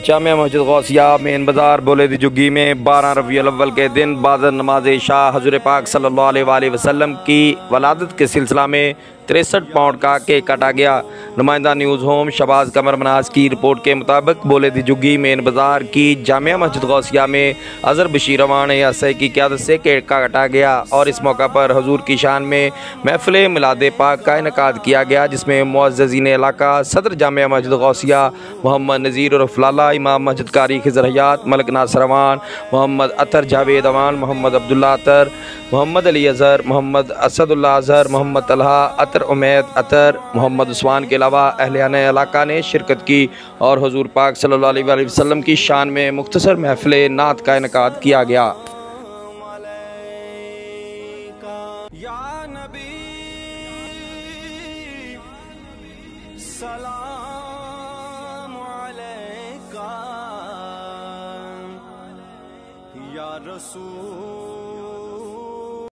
Jamia Masjid Gausiya main बाज़ार बोले दी जुग्गी में 12 रबीउल अव्वल के दिन बाद नमाज शाह हजूर पाक सल्लल्लाहु अलैहि वसल्लम की वलादत के सिलसिला में 63 पाउंड का केक काटा गया। नुमाइंदा न्यूज़ होम शबाज कमर मनाज की रिपोर्ट के मुताबिक बोले दी जुग्गी मेन बाज़ार की जामिया मस्जिद गौसिया में अज़हर बशीर रवान यासे की क़यादत से केक काटा गया और इस मौका पर हजूर की शान में महफिल मिलाद पाक का इनकाद किया गया, जिसमें मुअज़्ज़िज़ीन इलाका सदर जामिया मस्जिद गौसिया मोहम्मद नज़ीर उर्फ़ लाला, इमाम मस्जिद कारी खिज़र हयात, मलिक नासिर अवान, मोहम्मद अतर जावेद अवान, मोहम्मद अब्दुल्ला अतर, मोहम्मद अली अज़हर, मोहम्मद असदुल्ला अज़हर, मोहम्मद तलहा अतर, उमैद अतर, मोहम्मद उस्मान के अलावा अहले इलाका ने शिरकत की और हुज़ूर पाक सल्लल्लाहु अलैहि वसल्लम की शान में मुख्तसर महफिल नात का इनकाद किया गया। या नबी सलाम अलैका, या रसूल